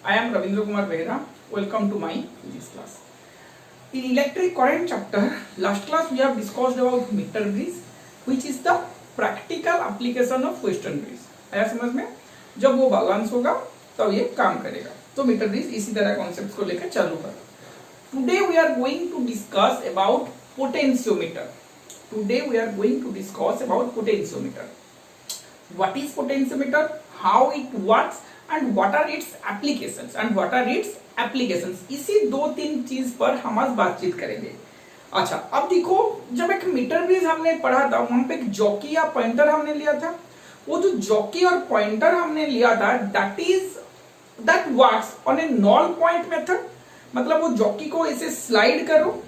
I am Ravindra Kumar Behra. Welcome to my physics class. In electric current chapter, last class we have discussed about meter bridge, which is the practical application of Western bridge. आया समझ में? जब वो balance होगा तब ये काम करेगा. तो मीटर ब्रिज इसी तरह कॉन्सेप्ट को लेकर चालू कर. Today we are going to discuss about potentiometer. Today we are going to discuss about potentiometer. What is potentiometer? How it works? And what are its applications? And what are its applications? इसी दो तीन चीज पर हम आज बातचीत करेंगे. अच्छा, अब देखो, जब एक मीटर ब्रिज हमने पढ़ा था वहां पे एक जॉकी या पॉइंटर हमने लिया था. वो जो जॉकी और पॉइंटर हमने लिया था that works on A knoll point method. मतलब वो जॉकी को ऐसे स्लाइड करो,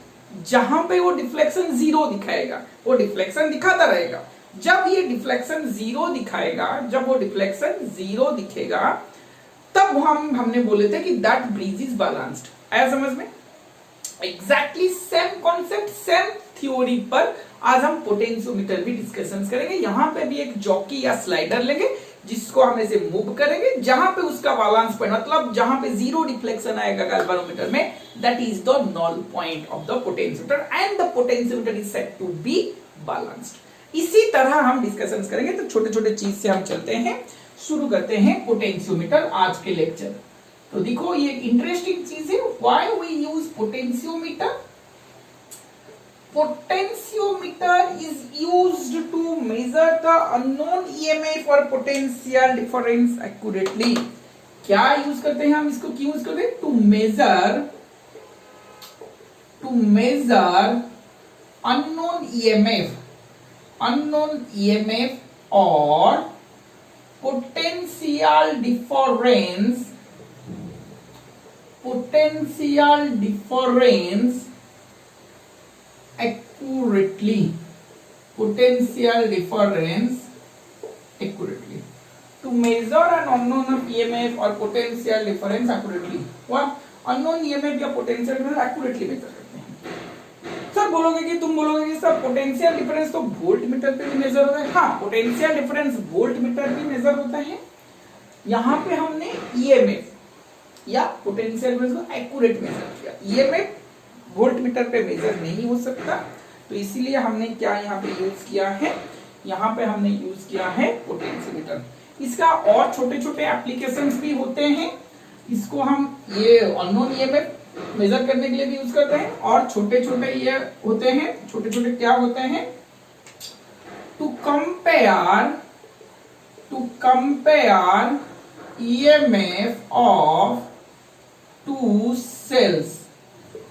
जहां पे वो डिफ्लेक्शन जीरो दिखाएगा, वो डिफ्लेक्शन दिखाता रहेगा. जब ये डिफ्लेक्शन जीरो दिखाएगा, जब वो डिफ्लेक्शन जीरो दिखेगा, तब हमने बोले थे कि दैट ब्रिज इज बैलेंस्ड. आया समझ में? Exactly same concept, same theory पर आज हम पोटेंशियोमीटर भी डिस्कशन करेंगे. यहां पे भी एक जॉकी या स्लाइडर लेंगे, जिसको हम ऐसे मूव करेंगे, जहां पे उसका बैलेंस पॉइंट, मतलब जहां पे जीरो डिफ्लेक्शन आएगा गैल्वेनोमीटर में, that is the null point of the potentiometer and the potentiometer is said to be balanced. इसी तरह हम डिस्कशन करेंगे. तो छोटे छोटे चीज से हम चलते हैं, शुरू करते हैं पोटेंशियोमीटर आज के लेक्चर. तो देखो, ये इंटरेस्टिंग चीज है. Why we use potentiometer? Potentiometer is used to measure the unknown EMF or potential difference accurately. क्या यूज करते हैं हम इसको? क्यों यूज करते हैं? To measure unknown EMF or potential difference accurately. Potential difference accurately. To measure an unknown EMF or potential difference accurately. what unknown EMF या potential difference accurately measure करते हैं. सर बोलोगे कि तुम बोलोगे कि सर पोटेंशियल डिफरेंस तो volt meter पे भी मेजर होता है. हाँ, पोटेंशियल डिफरेंस वोल्ट मीटर भी मेजर होता है. यहाँ पे हमने EMF या पोटेंशियल डिफरेंस को एक्यूरेट मेजर किया. EMF वोल्ट मीटर पे मेजर नहीं हो सकता, तो इसीलिए हमने क्या यहाँ पे यूज किया है? यहाँ पे हमने यूज किया है पोटेंशियोमीटर. इसका और छोटे छोटे एप्लीकेशंस भी होते हैं. इसको हम ये अननोन EMF मेजर करने के लिए भी यूज करते हैं, और छोटे छोटे ये होते हैं. छोटे छोटे क्या होते हैं? To compare EMF of two cells.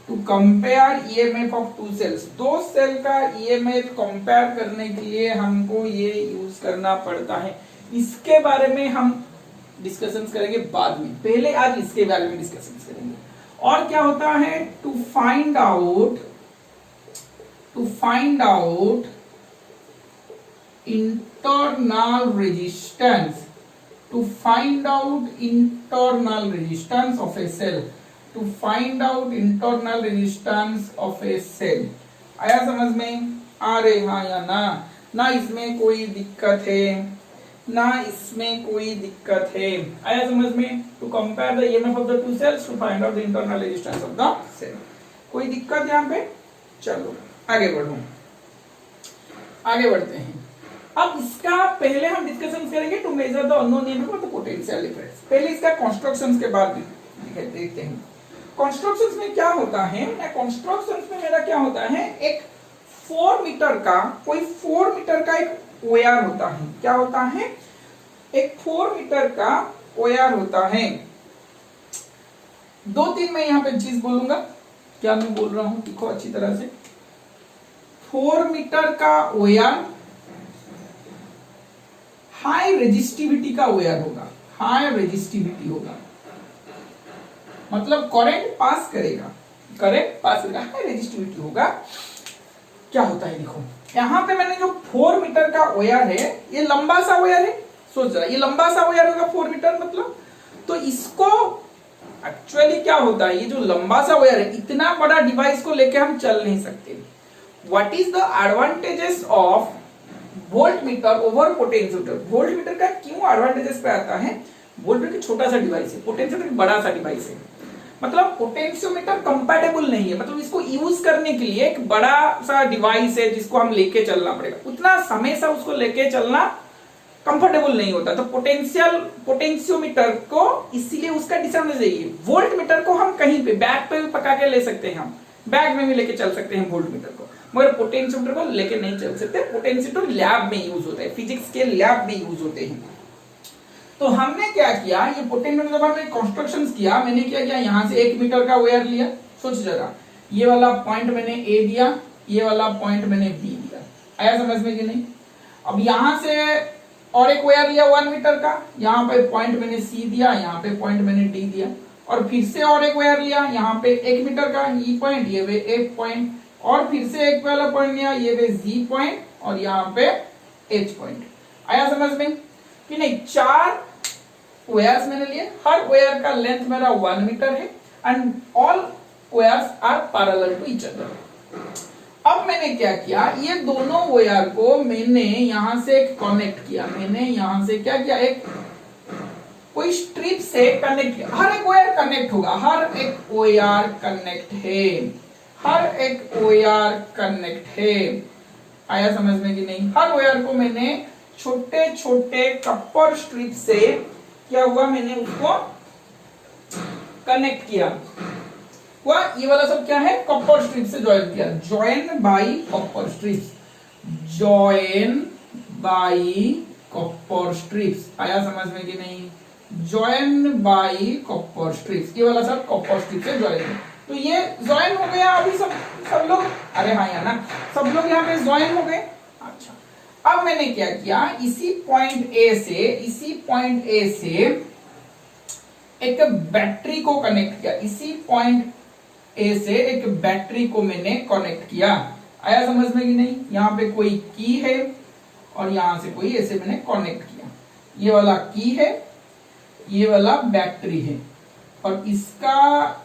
To compare EMF of two cells. दो सेल का EMF कंपेयर करने के लिए हमको ये यूज करना पड़ता है. इसके बारे में हम डिस्कशन करेंगे बाद में. पहले आज इसके बारे में डिस्कशन करेंगे. और क्या होता है? To find out internal resistance. To find out internal resistance of a cell. To find out internal resistance of a cell. आया समझ में? आ रहे हाँ या ना? ना इसमें कोई दिक्कत है, ना इसमें कोई दिक्कत है. आया समझ में? To compare the EMF of the two cells to find out the internal resistance of the cell. कोई दिक्कत यहाँ पे? चलो आगे बढ़ते हैं. अब इसका पहले हम डिस्कशन करेंगे to measure the unknown EMF और द पोटेंशियल डिफरेंस. पहले इसका कंस्ट्रक्शंस के बाद देखते हैं. कंस्ट्रक्शंस में क्या होता है? कंस्ट्रक्शंस में मेरा क्या होता है? एक 4 मीटर का एक वायर होता है. क्या होता है? एक 4 मीटर का वायर होता है. दो तीन मैं यहां पे चीज बोलूंगा. क्या मैं बोल रहा हूं? देखो अच्छी तरह से. 4 मीटर का वायर हाई रेजिस्टिविटी का वायर होगा. हाई रेजिस्टिविटी होगा, मतलब करंट पास करेगा, हाई रेजिस्टिविटी होगा. क्या होता है देखो, यहाँ पे मैंने जो 4 मीटर का वायर है, ये लंबा सा वायर है. सोच रहा, ये लंबा सा वायर होगा 4 मीटर मतलब. तो इसको एक्चुअली क्या होता है, ये जो लंबा सा वायर है, इतना बड़ा डिवाइस को लेके हम चल नहीं सकते. What is the advantages of volt meter over potentiometer? Volt meter का क्यों एडवांटेजेस पे आता है? वोल्टमीटर छोटा सा डिवाइस है, पोटेंशियोमीटर बड़ा सा डिवाइस है। मतलब पोटेंशियोमीटर कंपैटिबल नहीं है, मतलब इसको यूज करने के लिए एक बड़ा सा डिवाइस है जिसको हम लेके चलना पड़ेगा, उतना समय से उसको लेके चलना कंफर्टेबल नहीं होता। तो पोटेंशियोमीटर को इसीलिए उसका डिसएडवांटेज है ये। वोल्ट मीटर को हम कहीं पे बैग पे भी पका के ले सकते हैं, हम बैग में भी लेके चल सकते हैं वोल्ट मीटर को, मगर पोटेंशियोमीटर को लेके नहीं चल सकते। पोटेंशियोमीटर लैब में यूज होता है, फिजिक्स के लैब में यूज होते हैं। तो हमने क्या किया, ये पोटेंशियोमीटर जब हमने कंस्ट्रक्शन किया, मैंने क्या किया, यहाँ से 1 मीटर का वायर लिया। सोच जरा, ये वाला पॉइंट मैंने ए दिया, ये वाला पॉइंट मैंने बी दिया, आया समझ में कि नहीं। अब यहां से और एक वायर लिया 1 मीटर का, यहाँ पे पॉइंट मैंने सी दिया, यहाँ पे पॉइंट मैंने डी दिया, और फिर से और एक वायर लिया, यहाँ पे 1 मीटर का ई पॉइंट, ये वे एफ पॉइंट, और फिर से एक वाला पॉइंट लिया, ये वे जी पॉइंट, और यहाँ पे एच पॉइंट। आया समझ में कि नहीं। 4 वायर्स मैंने लिए, हर वायर का लेंथ मेरा 1 मीटर है, and all wires are parallel to each other. अब मैंने क्या किया, ये दोनों वायर को मैंने यहां से कनेक्ट किया, मैंने यहां से क्या किया, एक कोई स्ट्रिप से कनेक्ट किया। हर एक वायर कनेक्ट होगा, हर एक वायर कनेक्ट है, हर एक वायर कनेक्ट है। आया समझ में कि नहीं। हर वायर को मैंने छोटे छोटे कपर स्ट्रिप से क्या हुआ, मैंने उसको कनेक्ट किया हुआ। ये वाला सब क्या है, कॉपर स्ट्रिप से ज्वाइन किया, join by copper strips, join by copper strips. आया समझ में कि नहीं, ज्वाइन बाई कॉपर स्ट्रिप्स, ये वाला सब कॉपर स्ट्रिप से ज्वाइन है। तो ये ज्वाइन हो गया अभी सब लोग, अरे हाँ यार ना, सब लोग यहाँ पे ज्वाइन हो गए। अच्छा, अब मैंने क्या किया, इसी पॉइंट ए से एक बैटरी को कनेक्ट किया, इसी पॉइंट ए से एक बैटरी को मैंने कनेक्ट किया। आया समझ में कि नहीं। यहाँ पे कोई की है और यहां से कोई ऐसे मैंने कनेक्ट किया, ये वाला की है, ये वाला बैटरी है, और इसका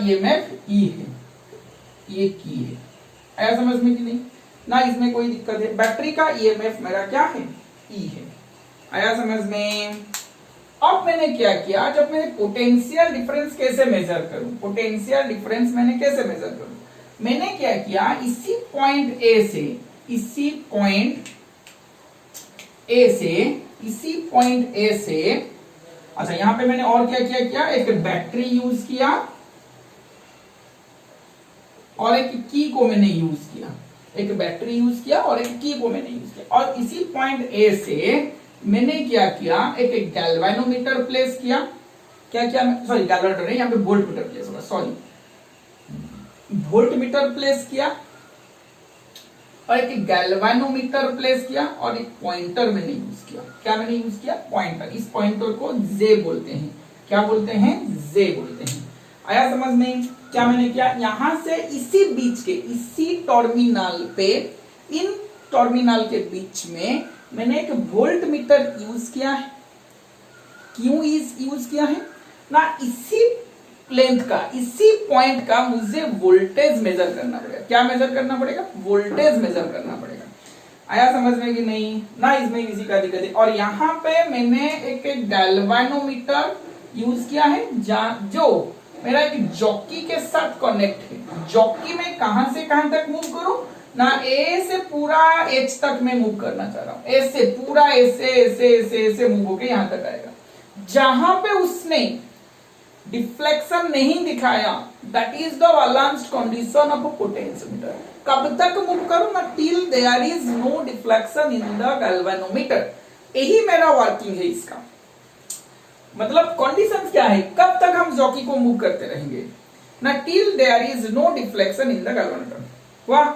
ईएमएफ ई है, ये की है। आया समझ में कि नहीं ना, इसमें कोई दिक्कत है। बैटरी का ईएमएफ मेरा क्या है, ई है। आया समझ में। अब मैंने क्या किया, जब मैं पोटेंशियल डिफरेंस कैसे मेजर करूं, पोटेंशियल डिफरेंस मैंने कैसे मेजर करूं, मैंने क्या किया, इसी पॉइंट ए से अच्छा, यहां पे मैंने और क्या किया, एक बैटरी यूज किया और एक की को मैंने यूज किया, एक बैटरी यूज किया और एक की को मैंने यूज किया। और इसी पॉइंट ए से मैंने क्या किया, एक गैल्वेनोमीटर प्लेस किया, क्या किया, सॉरी गैल्वेनोमीटर नहीं, यहाँ पे वोल्ट मीटर प्लेस होगा, सॉरी वोल्ट मीटर प्लेस किया, और एक गैल्वेनोमीटर प्लेस किया, और एक पॉइंटर मैंने यूज किया। क्या मैंने यूज किया, पॉइंटर। इस पॉइंटर को जे बोलते हैं, क्या बोलते हैं, जे बोलते हैं। आया समझ में। क्या मैंने किया, यहां से इसी बीच के, इसी टर्मिनल पे, इन टर्मिनल के बीच में मैंने एक वोल्ट मीटर यूज किया है। क्यों यूज किया है ना, इसी लेंथ का, इसी पॉइंट का मुझे वोल्टेज मेजर करना पड़ेगा। क्या मेजर करना पड़ेगा, वोल्टेज मेजर करना पड़ेगा। आया समझ में कि नहीं ना, इसमें किसी का दिक्कत है। और यहाँ पे मैंने एक गैल्वेनोमीटर यूज किया है, जो मेरा एक जॉकी के साथ कनेक्ट है। जॉकी में कहां से कहां तक मूव करूं ना, ए से पूरा एच तक मैं मूव करना चाह रहा हूं, ऐसे पूरा ऐसे मूव होके यहां तक आएगा। जहां पे उसने डिफ्लेक्शन नहीं दिखाया, that is the balanced condition of a potentiometer. कब तक मूव करूं ना, till there is no deflection in the galvanometer. यही मेरा वर्किंग है इसका। मतलब कंडीशन क्या है, कब तक हम जॉकी को मूव करते रहेंगे ना, till there is no deflection in the galvanometer. वाह,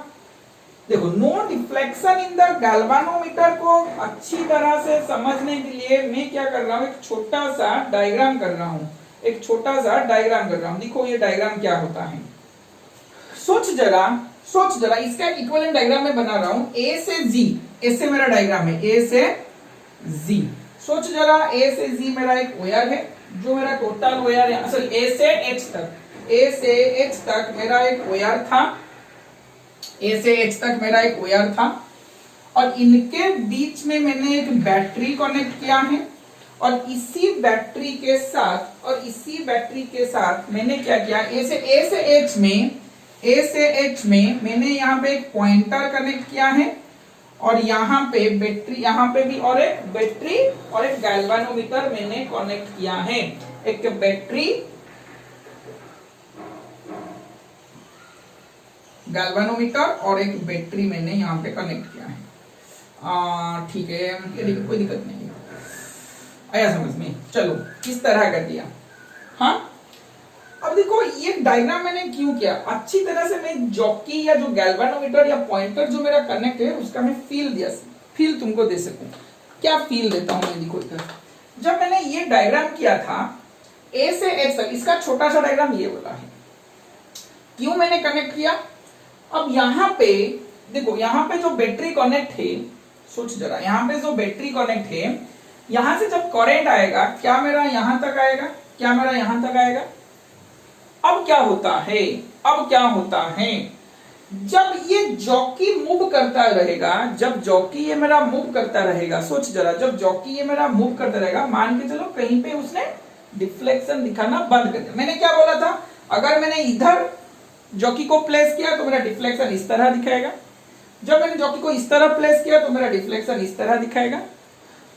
देखो no deflection in the galvanometer को अच्छी तरह से समझने के लिए मैं क्या कर रहा हूं, एक छोटा सा डायग्राम कर रहा हूं, एक छोटा सा डायग्राम कर रहा हूं। देखो ये डायग्राम क्या होता है, सोच जरा इसका एक इक्विवेलेंट डायग्राम मैं बना रहा हूं। ए से जी, ऐसे मेरा डायग्राम है, ए से जी। सोच जरा, ए से जी मेरा एक वायर है, जो मेरा टोटल वायर है, सॉरी ए से एच तक मेरा एक वायर था, ए से एच तक मेरा एक वायर था और इनके बीच में मैंने एक बैटरी कनेक्ट किया है और इसी बैटरी के साथ मैंने क्या किया, ए से एच में मैंने यहाँ पे एक पॉइंटर कनेक्ट किया है और यहाँ पे बैटरी, यहाँ पे भी और एक बैटरी और एक गैल्वानोमीटर मैंने कनेक्ट किया है। एक बैटरी गैल्वानोमीटर और एक बैटरी मैंने यहाँ पे कनेक्ट किया है। ठीक है, कोई दिक्कत नहीं है, आया समझ में। चलो किस तरह कर दिया। हाँ, अब देखो ये डायग्राम मैंने क्यों किया, अच्छी तरह से मैं जॉकी या जो गैल्वानोमीटर या पॉइंटर जो मेरा कनेक्ट है उसका मैं फील तुमको दे सकूं। क्या फील देता हूं मैं, देखो इधर जब मैंने ये डायग्राम किया था ए से एच तक, इसका छोटा सा डायग्राम ये वाला है। क्यों मैंने कनेक्ट किया, अब यहाँ पे देखो, यहाँ पे जो बैटरी कनेक्ट है, सोच जरा, यहाँ पे जो बैटरी कनेक्ट है, यहां से जब करंट आएगा क्या मेरा यहां तक आएगा, क्या मेरा यहां तक आएगा। अब क्या होता है, जब ये जॉकी मूव करता रहेगा, जब जॉकी ये मेरा मूव करता रहेगा, सोच जरा, जब जॉकी ये मेरा मूव करता रहेगा, मान के चलो कहीं पे उसने डिफ्लेक्शन दिखाना बंद कर दिया। मैंने क्या बोला था, अगर मैंने इधर जॉकी को प्लेस किया तो मेरा डिफ्लेक्शन इस तरह दिखाएगा, जब मैंने जॉकी को इस तरह प्लेस किया तो मेरा डिफ्लेक्शन इस तरह दिखाएगा।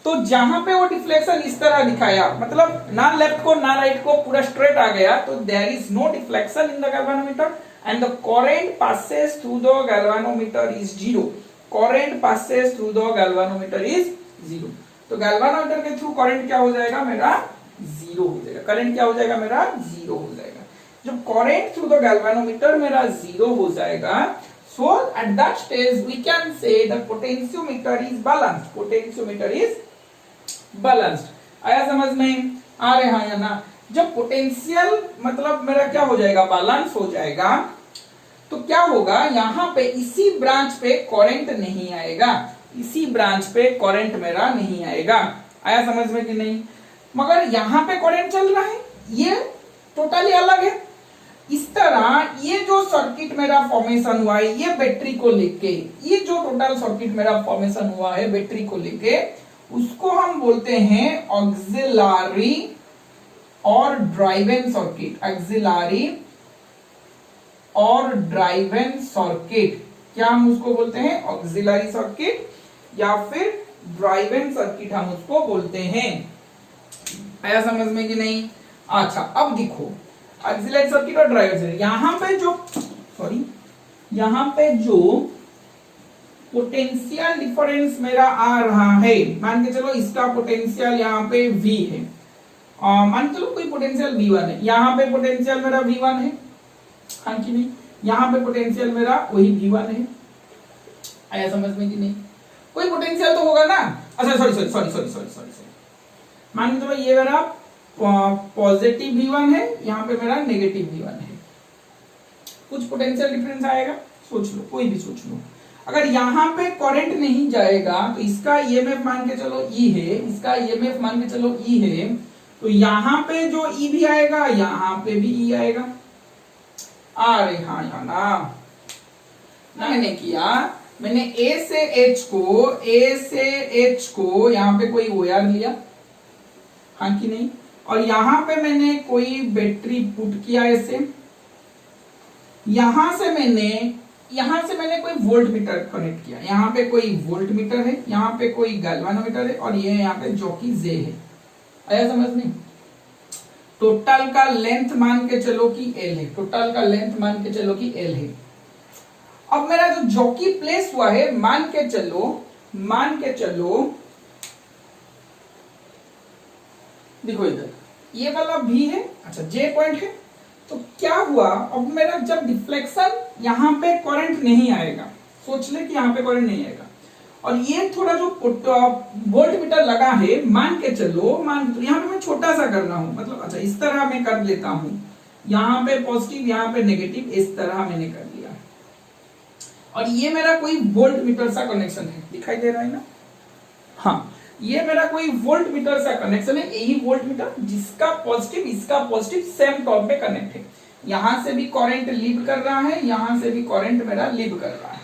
तो जहां पे वो डिफ्लेक्शन इस तरह दिखाया, मतलब ना लेफ्ट को ना राइट को, पूरा स्ट्रेट आ गया, तो there is no deflection in the galvanometer and the current passes through the galvanometer is zero. Current passes through the galvanometer is zero. तो गैल्वानोमीटर के थ्रू करंट क्या हो जाएगा मेरा, जीरो हो जाएगा। करंट क्या हो जाएगा मेरा, जीरो हो जाएगा। जब करंट थ्रू द गैल्वानोमीटर मेरा जीरो हो जाएगा, so at that stage we can say the potentiometer is balanced. Potentiometer is balanced. आया समझ में, आ रहे हैं या ना। जब पोटेंशियल मतलब मेरा क्या हो जाएगा, बैलेंस हो जाएगा, तो क्या होगा, यहाँ पे इसी ब्रांच पे करंट नहीं आएगा, इसी ब्रांच पे करंट मेरा नहीं आएगा। आया समझ में कि नहीं। मगर यहाँ पे करंट चल रहा है, ये टोटली अलग है। इस तरह ये जो सर्किट मेरा फॉर्मेशन हुआ है, ये बैटरी को लेके, ये जो टोटल सर्किट मेरा फॉर्मेशन हुआ है बैटरी को लेके, उसको हम बोलते हैं ऑक्सिलरी और ड्राइवन सर्किट। ऑक्सिलरी और ड्राइवन सर्किट, क्या हम उसको बोलते हैं, ऑक्सिलरी सर्किट या फिर ड्राइवन सर्किट हम उसको बोलते हैं। आया समझ में कि नहीं। अच्छा, अब देखो ऑक्सिलरी सर्किट और ड्राइवर सर्किट, यहाँ पे जो पोटेंशियल डिफरेंस मेरा आ रहा है, मान के चलो इसका पोटेंशियल यहाँ पे V है, मान के चलो कोई पोटेंशियल V1 है, यहाँ पे पोटेंशियल मेरा V1 है, हाँ कि नहीं, यहाँ पे पोटेंशियल मेरा वही V1 है। आया समझ में कि नहीं। कोई पोटेंशियल तो होगा ना। अच्छा सॉरी, मान के चलो ये मेरा पॉजिटिव V1 है, यहाँ पे मेरा नेगेटिव V1 है, कुछ पोटेंशियल डिफरेंस आएगा, सोच लो, कोई भी सोच लो। अगर यहाँ पे करंट नहीं जाएगा तो इसका ईएमएफ मान के चलो E है, इसका ईएमएफ मान के चलो E है, तो यहाँ पे जो E भी आएगा, यहाँ पे भी E आएगा। अरे हाँ या ना मैंने किया, मैंने A से H को यहाँ पे कोई वायर लिया, हाँ कि नहीं, और यहाँ पे मैंने कोई बैटरी पुट किया ऐसे, यहां से मैंने कोई वोल्ट मीटर कनेक्ट किया, यहाँ पे कोई वोल्ट मीटर है, यहाँ पे कोई गैल्वानोमीटर है और ये यहाँ पे जॉकी J है। आया समझ में। टोटल का लेंथ मान के चलो कि L है, टोटल का लेंथ मान के चलो कि L है। अब मेरा जो जॉकी प्लेस हुआ है, मान के चलो देखो इधर ये वाला भी है, अच्छा J पॉइंट है। तो क्या हुआ, अब मेरा जब डिफ्लेक्शन, यहाँ पे करंट नहीं आएगा, सोच ले कि यहाँ पे करंट नहीं आएगा, और ये थोड़ा जो वोल्ट मीटर लगा है, मान के चलो यहाँ पे मैं छोटा सा करना हूं, मतलब अच्छा इस तरह मैं कर लेता हूं, यहाँ पे पॉजिटिव यहाँ पे नेगेटिव, इस तरह मैंने कर लिया, और ये मेरा कोई वोल्ट मीटर सा कनेक्शन है, दिखाई दे रहा है ना। हाँ, ये मेरा कोई वोल्ट मीटर सा कनेक्शन है, यही वोल्ट मीटर जिसका पॉजिटिव इसका पॉजिटिव सेम टॉप पे कनेक्ट है। यहां से भी करंट लीव कर रहा है, यहां से भी करंट मेरा लीव कर रहा है।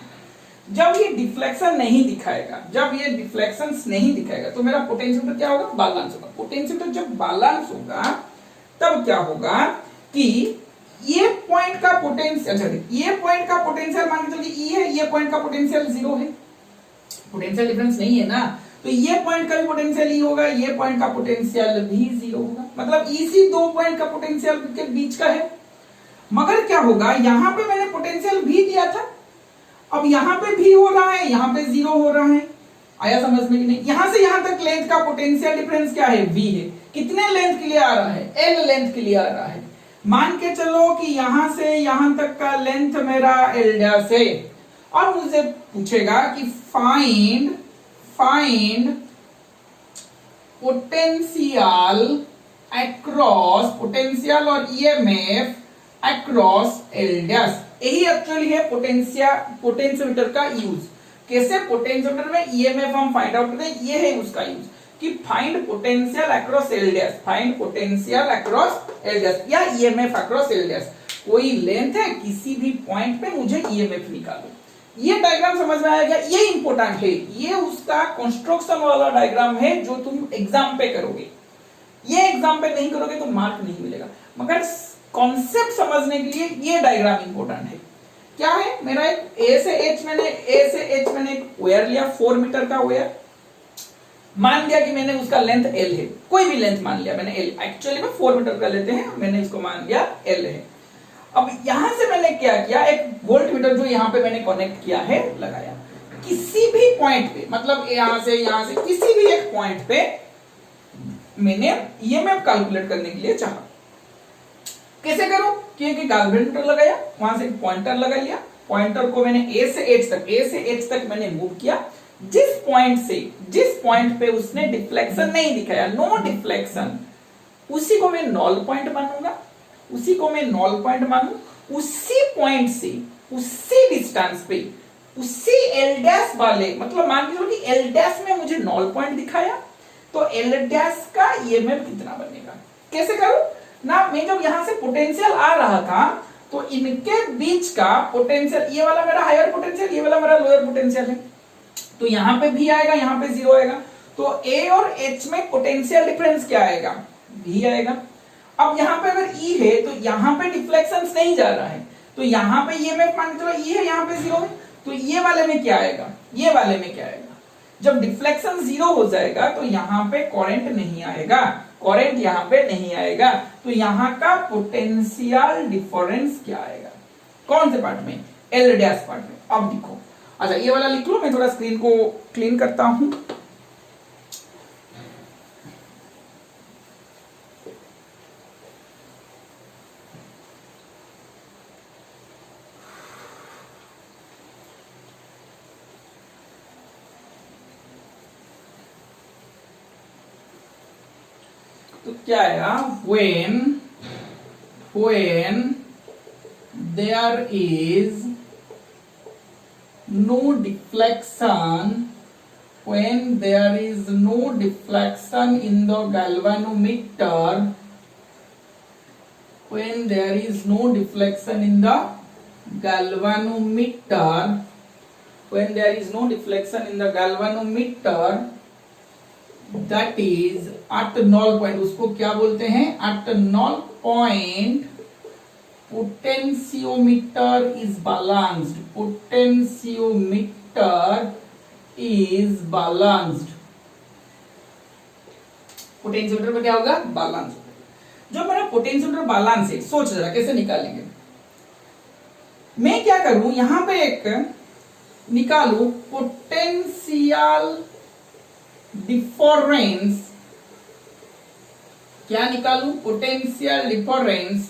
जब ये डिफ्लेक्शन नहीं दिखाएगा, जब ये डिफ्लेक्शन नहीं दिखाएगा तो मेरा पोटेंशियोमीटर क्या होगा, बैलेंस होगा। पोटेंशियोमीटर जब बैलेंस होगा तब क्या होगा कि ये पॉइंट का पोटेंशियल, अच्छा ये पॉइंट का पोटेंशियल मान के चलिए ई है, ये पॉइंट का पोटेंशियल 0 है, पोटेंशियल डिफरेंस नहीं है ना, तो ये पॉइंट का भी पोटेंशियल ई होगा, ये पॉइंट का पोटेंशियल भी 0 होगा, मतलब इसी दो पॉइंट का पोटेंशियल के बीच का है। मगर क्या होगा, यहां पे मैंने पोटेंशियल भी दिया था, अब यहां पे भी हो रहा है, यहां पे 0 हो रहा है। आया समझ में कि नहीं? यहां से यहां तक लेंथ का पोटेंशियल डिफरेंस क्या है, v है। कितने लेंथ के लिए आ रहा है, l लेंथ के लिए आ रहा है। मान के चलो कि यहां से यहां तक का लेंथ मेरा l डैश है, और मुझे पूछेगा कि फाइंड पोटेंशियल अक्रॉस, पोटेंशियल और ईएमएफ अक्रॉस l डैश। यही एक्चुअली है पोटेंशियोमीटर का यूज। कैसे पोटेंशियोमीटर में ईएमएफ हम फाइंड आउट करते हैं, ये है उसका यूज कि find potential across L dash, find potential across L dash या ईएमएफ अक्रॉस एल डैश। कोई लेंथ है, किसी भी पॉइंट पे मुझे ईएमएफ निकालो। ये डायग्राम समझ में आया क्या? ये इंपॉर्टेंट है, ये उसका कंस्ट्रक्शन वाला डायग्राम है जो तुम एग्जाम पे करोगे। ये एग्जाम पे नहीं करोगे तो मार्क नहीं मिलेगा, मगर कॉन्सेप्ट समझने के लिए ये डायग्राम इंपॉर्टेंट है। क्या है, मेरा एक ए से एच मैंने एक वायर लिया, 4 मीटर का वायर। मान लिया कि मैंने उसका लेंथ एल है, कोई भी लेंथ मान लिया मैंने एल, एक्चुअली में 4 मीटर का लेते हैं, मैंने इसको मान लिया एल है। अब यहां से मैंने क्या किया, एक वोल्ट मीटर जो यहां पे मैंने कनेक्ट किया है लगाया। किसी भी पॉइंट पे, मतलब यहां से किसी भी एक पॉइंट पे मैंने ईएमएफ कैलकुलेट करने के लिए चाहा। कैसे करूं, क्योंकि कैलकुलेटर लगाया, वहां से पॉइंटर लगा लिया, पॉइंटर को मैंने ए से एच तक मैंने मूव किया। जिस पॉइंट पे उसने डिफ्लेक्शन नहीं दिखाया, नो डिफ्लेक्शन, उसी को मैं नॉल पॉइंट मानूंगा, उसी पॉइंट से उसी डिस्टेंस पे उसी एल डैश वाले, मतलब मान के चलो कि एल डैश में मुझे नॉल पॉइंट दिखाया, तो एल डैश का ईएमएफ कितना बनेगा। कैसे करूं ना, मैं जब यहां से पोटेंशियल आ रहा था तो इनके बीच का पोटेंशियल, ये वाला मेरा हायर पोटेंशियल, ये वाला मेरा लोअर पोटेंशियल है, तो यहां पे भी आएगा, यहां पे 0 आएगा, तो ए और एच में पोटेंशियल डिफरेंस क्या आएगा, भी आएगा। अब यहां पे अगर ई है तो यहां पे डिफ्लेक्शन नहीं जा रहा है, तो यहां पे ये मैं मान के चलो ई है, यहां पे 0 है, तो ये वाले में क्या आएगा, ये वाले में क्या आएगा। जब डिफ्लेक्शन 0 हो जाएगा तो यहां पे करंट नहीं आएगा, करंट यहां पे नहीं आएगा, तो यहां का पोटेंशियल डिफरेंस क्या आएगा, कौन से पार्ट में, एल डैश पार्ट में। अब देखो, अच्छा ये वाला लिख लो, मैं थोड़ा स्क्रीन को क्लीन करता हूं। तो क्या आएगा, when there is no deflection, when there is no deflection in the galvanometer, when there is no deflection in the galvanometer, when there is no deflection in the galvanometer, that is at null point, उसको क्या बोलते हैं, at null point potentiometer is balanced, potentiometer is balanced, potentiometer में क्या होगा, balance. जो मेरा potentiometer balance है, सोच जरा कैसे निकालेंगे। मैं क्या करूं, यहां पे एक निकालू पोटेंशियल डिफरेंस, क्या निकालू, पोटेंशियल डिफरेंस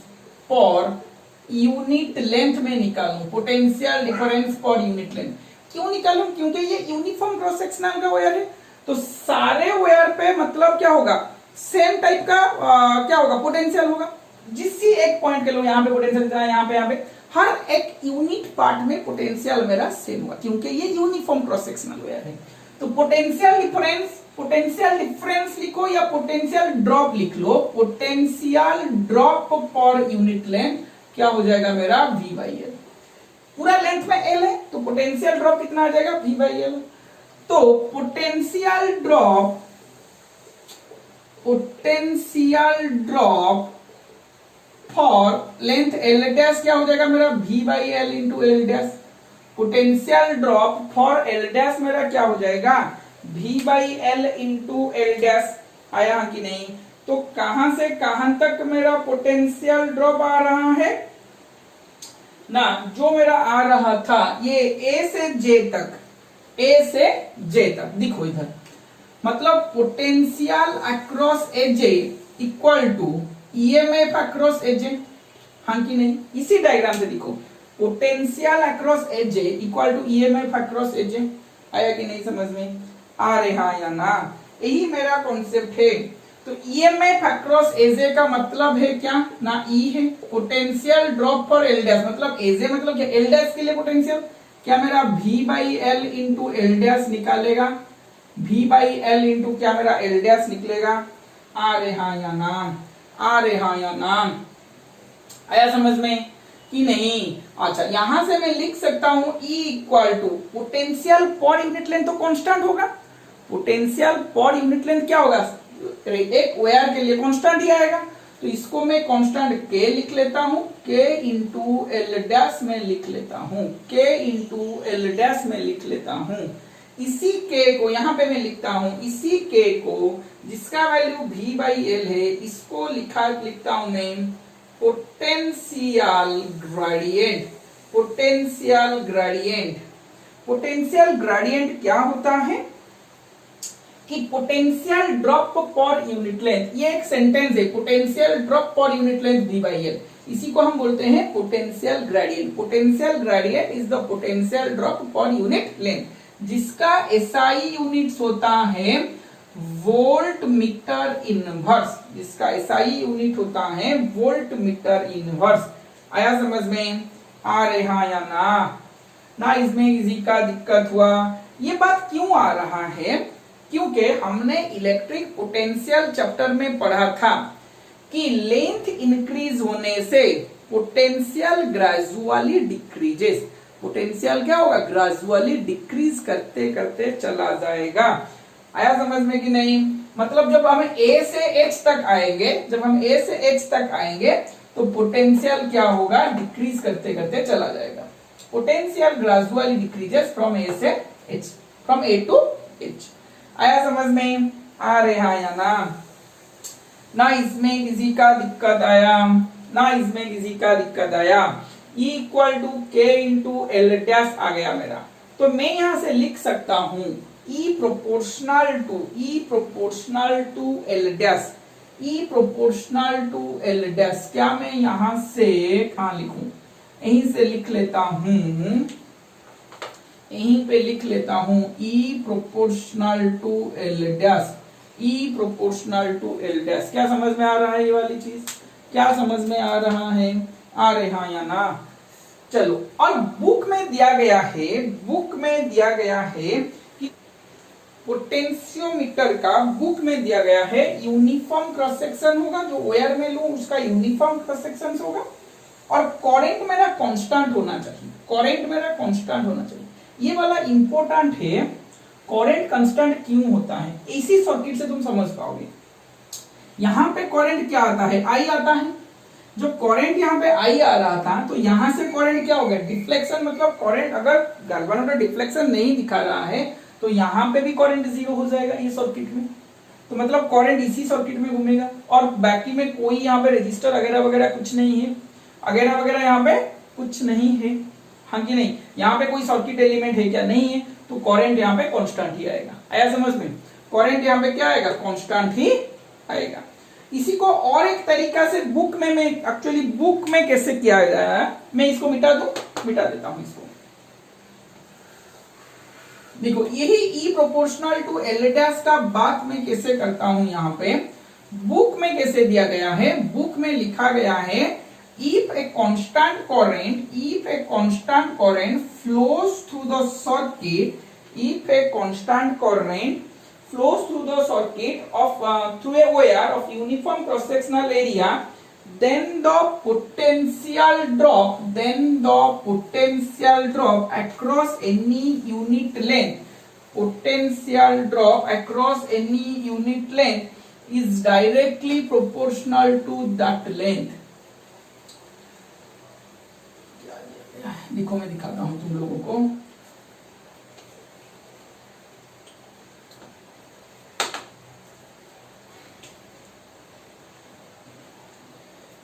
पर यूनिट लेंथ में निकालू, पोटेंशियल डिफरेंस पर यूनिट लेंथ। क्यों निकालू, क्योंकि ये यूनिफॉर्म क्रॉस सेक्शनल का वायर है, तो सारे वायर पे मतलब क्या होगा, सेम टाइप का क्या होगा, पोटेंशियल होगा। जिस एक पॉइंट के लो, यहाँ पे पोटेंशियल है, यहाँ पे हर एक यूनिट पार्ट में पोटेंशियल मेरा सेम होगा, क्योंकि ये यूनिफॉर्म क्रॉस सेक्शनल वायर है। तो पोटेंशियल डिफरेंस लिखो या पोटेंशियल ड्रॉप लिख लो, potential drop per unit length क्या हो जाएगा मेरा V बाई एल। पूरा लेंथ में L है तो पोटेंशियल ड्रॉप कितना आ जाएगा V बाई एल। तो potential drop for length L dash क्या हो जाएगा मेरा V by L into L dash. Potential drop for L dash मेरा क्या हो जाएगा V by L into L dash. आया कि नहीं? तो कहां से कहां तक मेरा पोटेंशियल ड्रॉप आ रहा है ना, जो मेरा आ रहा था ये A से J तक देखो इधर, मतलब potential across AJ equal to EMF across AJ. हाँ कि नहीं? इसी डायग्राम से देखो, potential across AJ equal to EMF across AJ. आया कि नहीं समझ में? आ रहा या ना? यही मेरा कॉन्सेप्ट है। तो ईएमएफ अक्रॉस एजे का मतलब है क्या ना, ई है। Potential drop for L dash मतलब एजे मतलब क्या, एल डैश के लिए पोटेंशियल क्या मेरा V by L into L dash निकालेगा, V बाई एल इंटू क्या मेरा एल डैश निकलेगा। आ रहा या ना? आ रहा या ना? आया समझ में कि नहीं? अच्छा, यहां से मैं लिख सकता हूं E equal to potential per unit length, तो कांस्टेंट होगा। पोटेंशियल पर यूनिट लेंथ क्या होगा, एक वायर के लिए कांस्टेंट ही आएगा। तो इसको मैं कांस्टेंट K लिख लेता हूं, K इंटू एल डैश में लिख लेता हूं, K इंटू एल डैश में लिख लेता हूं। इसी K को यहां पे मैं लिखता हूं, इसी K को जिसका वैल्यू V बाई एल है, इसको लिखता हूं मैं potential gradient. Potential gradient, potential gradient क्या होता है कि potential drop per unit length, ये एक सेंटेंस है, potential drop per unit length V by L, इसी को हम बोलते हैं potential gradient. Potential gradient is the potential drop per unit length, जिसका SI यूनिट्स होता है वोल्ट मीटर इनवर्स, जिसका SI यूनिट होता है वोल्ट मीटर इनवर्स। आया समझ में? आ रहा या ना? इसमें किसी का दिक्कत हुआ? ये बात क्यों आ रहा है, क्योंकि हमने इलेक्ट्रिक पोटेंशियल चैप्टर में पढ़ा था कि लेंथ इंक्रीज होने से पोटेंशियल ग्रेजुअली डिक्रीजेस। पोटेंशियल क्या होगा, ग्रेजुअली डिक्रीज करते करते चला जाएगा। आया समझ में कि नहीं? मतलब जब हम A से H तक आएंगे, जब हम A से H तक आएंगे तो पोटेंशियल क्या होगा, डिक्रीज करते करते चला जाएगा। Potential gradually decreases from A से H, from A to H। आया समझ में? आ रहा या ना? इसमें किसी का दिक्कत आया? ना इसमें किसी का दिक्कत आया? E equal to K into L dash आ गया मेरा, तो मैं यहां से लिख सकता हूं E proportional to L dash, E proportional to L dash. क्या मैं यहां से कहां लिखूं, यहीं से लिख लेता हूं, यहीं पे लिख लेता हूं E proportional to L dash, E proportional to L dash. क्या समझ में आ रहा है ये वाली चीज? क्या समझ में आ रहा है? आ रहा या ना? चलो, और बुक में दिया गया है कि पोटेंशियोमीटर का, बुक में दिया गया है यूनिफॉर्म क्रॉस सेक्शन होगा, जो वायर में लूं उसका यूनिफॉर्म क्रॉस सेक्शन होगा, और करंट मेरा कांस्टेंट होना चाहिए, करंट मेरा कांस्टेंट होना चाहिए। ये वाला इंपॉर्टेंट है, करंट कांस्टेंट क्यों होता है, इसी सर्किट से तुम समझ पाओगे। यहां पे करंट क्या आता है, I आता है। जो करंट यहाँ पे I आ रहा था, तो यहां से करंट क्या हो गया, डिफ्लेक्शन। मतलब करंट अगर गैल्वेनोमीटर डिफ्लेक्शन नहीं दिखा रहा है तो यहाँ पे भी करंट जीरो हो जाएगा ये सर्किट में। तो मतलब करंट इसी सर्किट में घूमेगा, और बाकी में कोई यहाँ पे रजिस्टर वगैरह वगैरह कुछ नहीं है, वगैरह वगैरह यहाँ पे कुछ नहीं है। हाँ कि नहीं? यहाँ पे कोई सर्किट एलिमेंट है क्या, नहीं है, तो करंट यहाँ पे कांस्टेंट ही आएगा। आया समझ में? करंट यहाँ पे क्या आएगा, कांस्टेंट ही आएगा। इसी को और एक तरीका से बुक में, मैं एक्चुअली बुक में कैसे किया गया है, मैं इसको मिटा देता हूं इसको। देखो, यही E proportional to L dash का बात मैं कैसे करता हूं, यहाँ पे बुक में कैसे दिया गया है, बुक में लिखा गया है if a constant current flows through the circuit, if a constant current flows through the circuit of through a wire of uniform cross sectional area, then the potential then the potential drop across any unit length, potential drop across any unit length is directly proportional to that length. देखो मैं दिखाता हूं तुम लोगों को,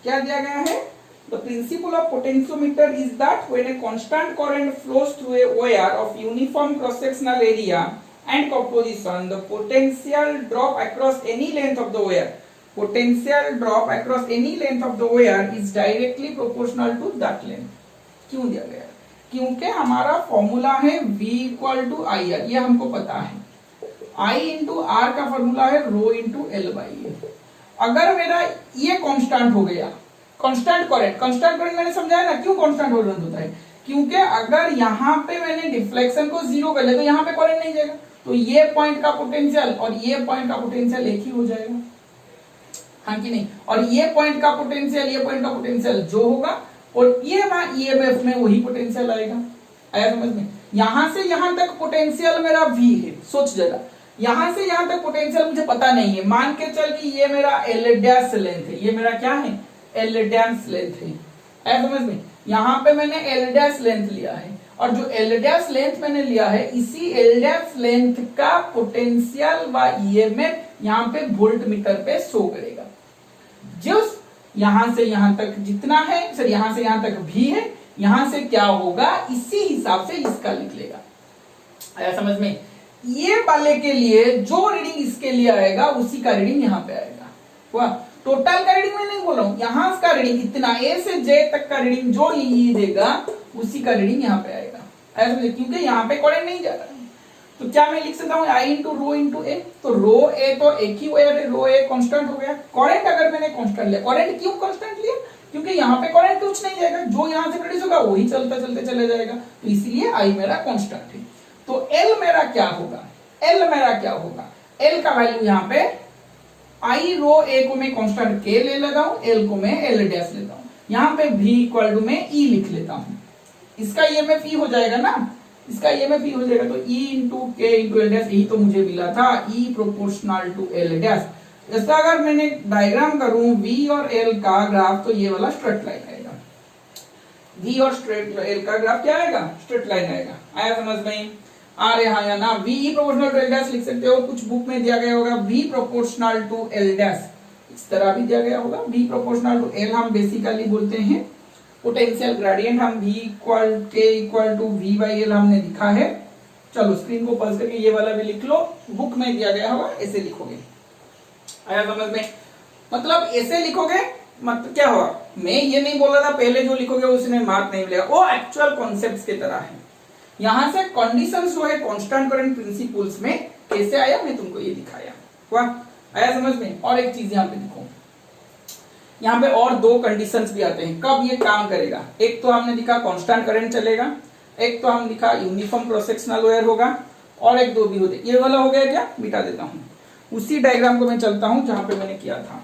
क्या दिया गया है? The principle of potentiometer is that when a constant current flows through a wire of uniform cross-sectional area and composition, the potential drop across any length of the wire, potential drop across any length of the wire is directly proportional to that length. क्यों दिया गया? क्योंकि हमारा formula है V equal to I R, ये हमको पता है. I इंटू आर का फॉर्मूला है rho into L by A. अगर मेरा ये कांस्टेंट हो गया, कांस्टेंट करंट मैंने समझाया ना क्यों कांस्टेंट करंट होता है, क्योंकि अगर यहाँ पे मैंने डिफ्लेक्शन को जीरो कर लिया तो यहाँ पे करंट नहीं जाएगा, तो ये पॉइंट का पोटेंशियल और ये पॉइंट का पोटेंशियल एक ही हो जाएगा, हाँ कि नहीं? और ये पॉइंट का पोटेंशियल, ये पॉइंट का पोटेंशियल जो होगा, और ये ईएमएफ में वही पोटेंशियल आएगा. आया समझ में? यहां से यहां तक पोटेंशियल मेरा V है. सोच जरा, यहां से यहां तक पोटेंशियल मुझे पता नहीं है, मान के चल कि ये मेरा एल डैश लेंथ है, ये मेरा क्या है? एल डैश लेंथ है. आया समझ में? यहां पे मैंने एल डैश लेंथ लिया है, और जो एल डैश लेंथ मैंने लिया है, इसी एल डैश लेंथ का पोटेंशियल व ईएमएफ यहाँ पे वोल्ट मीटर पे शो करेगा. जिस यहां से यहां तक जितना है, सर यहां से यहां तक भी है, यहां से क्या होगा इसी हिसाब से इसका लिख लेगा. आया समझ में? ये वाले के लिए जो रीडिंग इसके लिए आएगा उसी का रीडिंग यहाँ पे आएगा. हुआ? टोटल का रीडिंग मैं नहीं बोल रहा हूं, यहां का रीडिंग इतना ए से जे तक का रीडिंग जो ई देगा उसी का रीडिंग यहाँ पे आएगा. आया समझ? क्योंकि यहाँ पे करंट नहीं जा रहा है, तो क्या मैं लिख सकता हूँ आई इंटू रो इंटू ए. तो रो ए तो एक ही वायर है, रो ए कांस्टेंट हो गया. करंट अगर मैंने कांस्टेंट लिया, करंट क्यों कांस्टेंट लिया? क्योंकि यहाँ पे करंट कुछ नहीं जाएगा, जो यहाँ से प्रोड्यूस होगा वही चलते चलते चले जाएगा, तो इसलिए आई मेरा कांस्टेंट है. तो एल मेरा क्या होगा? एल मेरा क्या होगा? एल का वैल्यू यहाँ पे आई रो ए को मैं कांस्टेंट के ले लेता हूँ, एल को मैं एल डैश लेता हूँ. यहाँ पे V इक्वल टू में ई लिख लेता हूँ. इसका ईएमएफ ई हो जाएगा ना, इसका ईएमएफ ई हो जाएगा, तो E into K into L dash, यही तो मुझे मिला था, E proportional to L dash. इसका अगर मैंने डायग्राम करूं V और L का ग्राफ, तो ये वाला स्ट्रेट लाइन आएगा. V और स्ट्रेट L का ग्राफ क्या आएगा? स्ट्रेट लाइन आएगा. आया समझ में? आ रहा है ना? V proportional to L dash लिख सकते हो, कुछ बुक में दिया गया होगा V proportional to L dash, इस तरह भी दिया गया होगा. V प्रोपोर्शनल टू L हम बेसिकली बोलते हैं पोटेंशियल ग्रेडियंट. हम V equal K equal to V by L हमने लिखा है. चलो स्क्रीन को पॉज करके ये वाला भी लिख लो, बुक में दिया गया होगा, ऐसे लिखोगे. आया समझ में? मतलब ऐसे लिखोगे, मतलब क्या होगा, मैं ये नहीं बोल रहा था पहले जो लिखोगे उसमें मार्क नहीं मिलेगा, वो एक्चुअल कॉन्सेप्ट्स की तरह है. यहां से कंडीशंस जो है कांस्टेंट करंट प्रिंसिपल्स में कैसे आया मैं तुमको ये दिखाया. हुआ? आया समझ में? और एक चीज यहाँ पे देखो, यहाँ पे और दो कंडीशंस भी आते हैं कब ये काम करेगा. एक तो हमने लिखा कांस्टेंट करंट चलेगा, एक तो हम लिखा यूनिफॉर्म क्रॉस सेक्शनल वायर होगा, और एक दो भी होते. ये वाला हो गया क्या? मिटा देता हूं. उसी डायग्राम को मैं चलता हूं जहां पे मैंने किया था.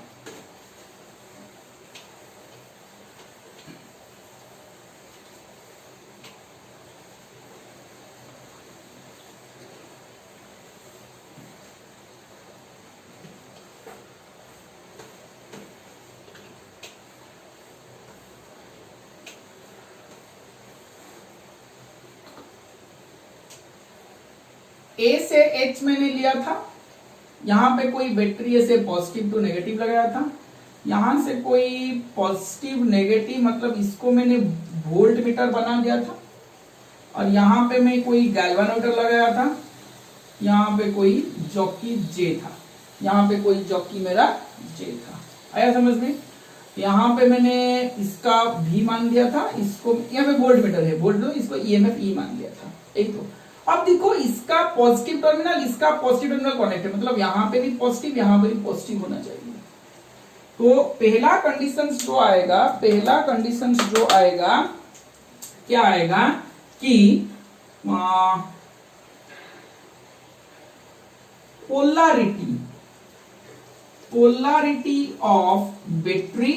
ए से एच मैंने लिया था, यहां पे कोई बैटरी ऐसे पॉजिटिव टू नेगेटिव लगाया था, यहां से कोई पॉजिटिव नेगेटिव मतलब इसको मैंने वोल्ट मीटर बना दिया था, और यहां पे मैं कोई गैल्वानोमीटर लगाया था, यहां पे कोई जॉकी जे था, यहां पे कोई जॉकी मेरा जे था. आया समझ में? यहां पे मैंने इसका भी मान दिया था, इसको यहाँ पे वोल्ट मीटर है, वोल्ट दो, इसको ईएमएफ ई मान दिया था. एक तो अब देखो इसका पॉजिटिव टर्मिनल, इसका पॉजिटिव टर्मिनल कनेक्ट है, मतलब यहाँ पे भी पॉजिटिव, यहाँ पे भी पॉजिटिव होना चाहिए. तो पहला कंडीशन जो आएगा, पहला कंडीशन जो आएगा क्या आएगा कि polarity of battery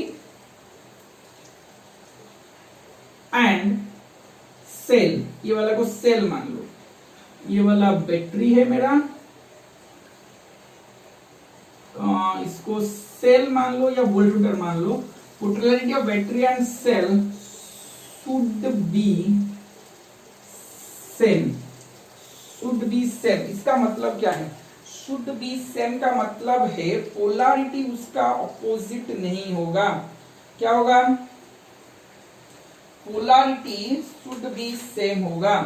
and cell, ये वाला को सेल मान लो, ये वाला बैटरी है मेरा, इसको सेल मान लो या वोल्टमीटर मान लो। Polarity of battery and cell should be same, should be same. इसका मतलब क्या है? शुड बी सेम का मतलब है पोलैरिटी उसका ऑपोजिट नहीं होगा। क्या होगा? पोलैरिटी शुड बी सेम होगा।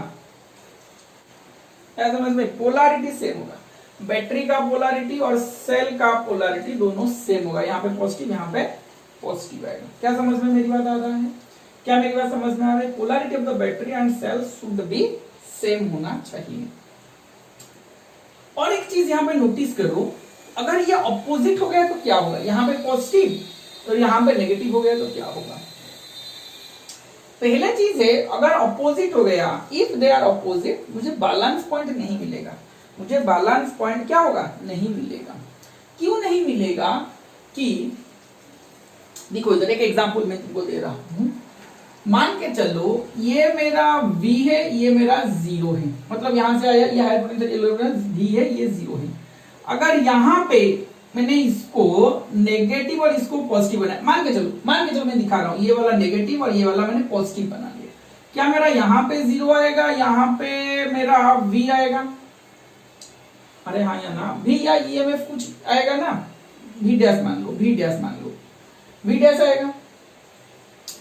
क्या समझ में? पोलैरिटी सेम होगा। बैटरी का पोलैरिटी और सेल का पोलैरिटी दोनों सेम होगा। यहाँ पे पॉजिटिव, यहाँ पे पॉजिटिव आएगा। क्या समझ में मेरी बात आ रहा है? क्या मेरी बात समझ में आ रहा है? Polarity of the battery and cell should be same होना चाहिए। और एक चीज यहाँ पे नोटिस करो, अगर ये ऑपोजिट हो गया तो क्या होगा? यहाँ पे पॉजिटिव और यहाँ पे नेगेटिव हो गया तो क्या होगा? पहला चीज है, अगर ऑपोजिट हो गया, इफ दे आर ऑपोजिट, मुझे बैलेंस पॉइंट नहीं मिलेगा। मुझे बैलेंस पॉइंट क्या होगा? नहीं मिलेगा। क्यों नहीं मिलेगा? कि देखो इधर एक एग्जांपल मैं तुमको दे रहा हूं। मान के चलो ये मेरा V है, ये मेरा 0 है, मतलब यहां से आया ये हायर पोटेंशियल V है, ये 0 है। अगर यहां पे मैंने इसको नेगेटिव और इसको पॉजिटिव बनाया, मान के चलो मैं दिखा रहा हूं, ये वाला नेगेटिव और ये वाला मैंने पॉजिटिव बना लिया, क्या मेरा यहाँ पे 0 आएगा, यहाँ पे मेरा V आएगा? अरे हाँ या ना, V या EMF कुछ आएगा ना, V डैश मान लो, V डैश मान लो, V डैश आएगा।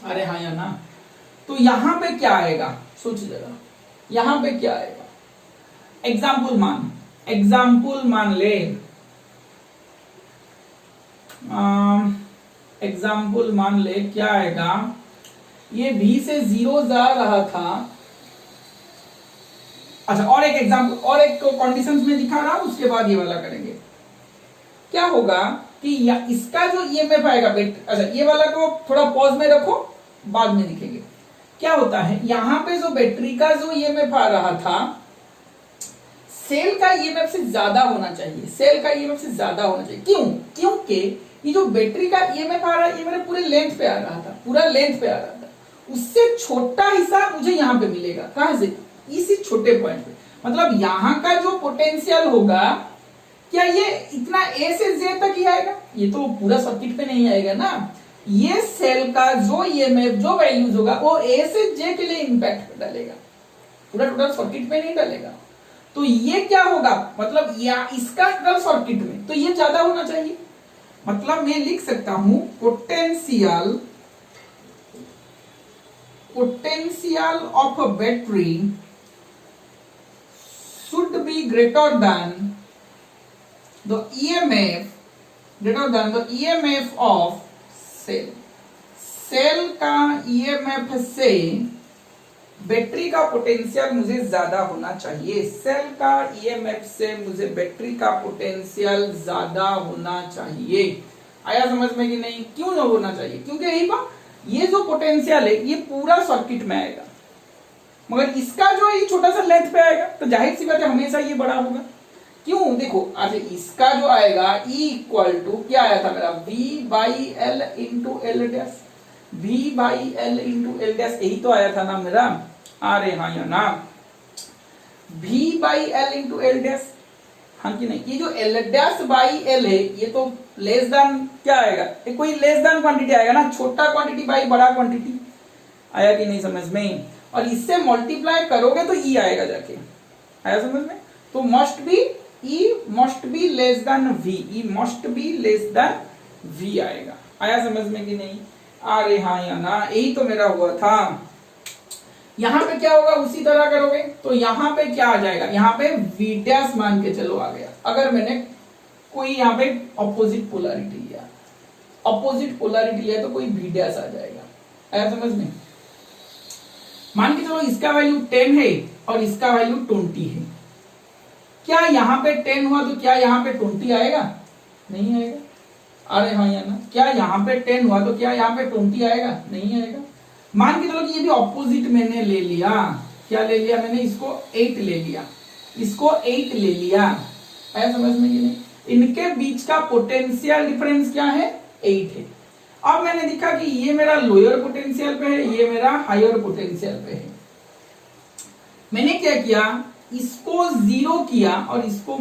अरे हाँ या ना, तो यहां पे क्या आएगा? सोच जरा, यहां पे क्या आएगा? एग्जाम्पल मान ले, एग्जाम्पल मान ले क्या आएगा? ये V से 0 जा रहा था। अच्छा, और एक एग्जाम्पल, और एक कंडीशंस में दिखा रहा हूं, उसके बाद ये वाला करेंगे। क्या होगा कि इसका जो EMF आएगा, अच्छा ये वाला को थोड़ा पॉज में रखो, बाद में दिखेंगे। क्या होता है, यहां पे जो बैटरी का जो EMF आ रहा था, सेल का EMF से ज्यादा होना चाहिए, सेल का EMF से ज्यादा होना चाहिए। क्यों? क्योंकि ये जो बैटरी का EMF आ रहा है, ये मेरे पूरे लेंथ पे आ रहा था, पूरा लेंथ पे आ रहा था, उससे छोटा हिस्सा मुझे यहां पे मिलेगा। कहां से? इसी छोटे पॉइंट पे। मतलब यहां का जो पोटेंशियल होगा, क्या ये इतना A से Z तक ही आएगा? ये तो पूरा सर्किट पे नहीं आएगा ना। ये सेल का जो EMF जो वैल्यूज होगा, वो A से J के लिए इंपैक्ट डालेगा, पूरा टोटल सर्किट पे नहीं डालेगा। तो ये क्या होगा? मतलब या इसका टोटल सर्किट में तो ये ज्यादा होना चाहिए। मतलब मैं लिख सकता हूं potential of a battery should be greater than the EMF of cell. Cell का EMF से बैटरी का पोटेंशियल मुझे ज्यादा होना चाहिए। सेल का EMF से मुझे बैटरी का पोटेंशियल ज्यादा होना चाहिए। आया समझ में कि नहीं? क्यों ना होना चाहिए? क्योंकि यही बात, ये जो पोटेंशियल है ये पूरा सर्किट में आएगा, मगर इसका जो है ये छोटा सा लेंथ पे आएगा, तो जाहिर सी बात है हमेशा ये बड़ा होगा। क्यों? देखो, अच्छा इसका जो आएगा E इक्वल टू क्या आया था मेरा? V/L into L dash, V/L into L dash, यही तो आया था ना मेरा। अरे हाँ या ना, V/L इंटू L डैश, हाँ कि नहीं? ये जो L डैश बाई L है, ये तो लेस देन क्या आएगा? ये कोई लेस देन क्वांटिटी आएगा ना, छोटा क्वांटिटी बाई बड़ा क्वांटिटी। आया कि नहीं समझ में? और इससे मल्टीप्लाई करोगे तो E आएगा जाके। आया समझ में? तो must be E must be less than V, E must be less than V आएगा। आया समझ में कि नहीं? अरे हाँ या ना, यही तो मेरा हुआ था। यहां पे क्या होगा? उसी तरह करोगे तो यहां पे क्या आ जाएगा? यहां पे V डैश मान के चलो आ गया। अगर मैंने कोई यहां पे ऑपोजिट पोलैरिटी लिया, तो कोई V डैश आ जाएगा। आया समझ में? मान के चलो इसका वैल्यू 10 है और इसका वैल्यू 20 है। क्या यहां पे 10 हुआ तो क्या यहां पे 20 आएगा? नहीं आएगा। अरे हाँ या ना, क्या यहां पे 10 हुआ तो क्या यहां पे 20 आएगा? नहीं आएगा। मान के चलो कि ये भी ऑपोजिट मैंने ले लिया। क्या ले लिया मैंने? इसको 8 ले लिया, इसको 8 ले लिया। आया समझ में कि नहीं? इनके बीच का पोटेंशियल डिफरेंस क्या है? 8 है। अब मैंने देखा कि ये मेरा लोअर पोटेंशियल पे है, ये मेरा हायर पोटेंशियल पे है। मैंने क्या किया, इसको जीरो किया और इसको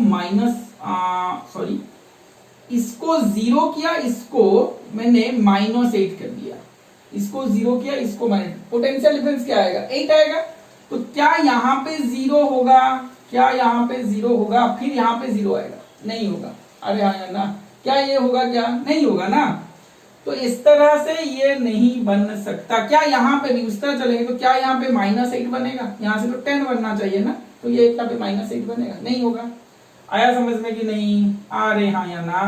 इसको जीरो किया, इसको मैंने -8 कर दिया। इसको जीरो किया, इसको माइनस, पोटेंशियल डिफरेंस क्या आएगा, 8 आएगा। तो क्या यहाँ पे जीरो होगा, क्या यहाँ पे जीरो होगा, फिर यहाँ पे जीरो आएगा, नहीं होगा। अरे हाँ ना, क्या ये होगा, क्या नहीं होगा ना। तो इस तरह से ये नहीं बन सकता। क्या यहाँ पे भी उस तरह चलेंगे तो क्या यहाँ पे -8 बनेगा, यहाँ से तो 10 बनना चाहिए ना, तो ये यहाँ पे -8 बनेगा, नहीं होगा। आया समझ में कि नहीं? अरे हाँ या ना।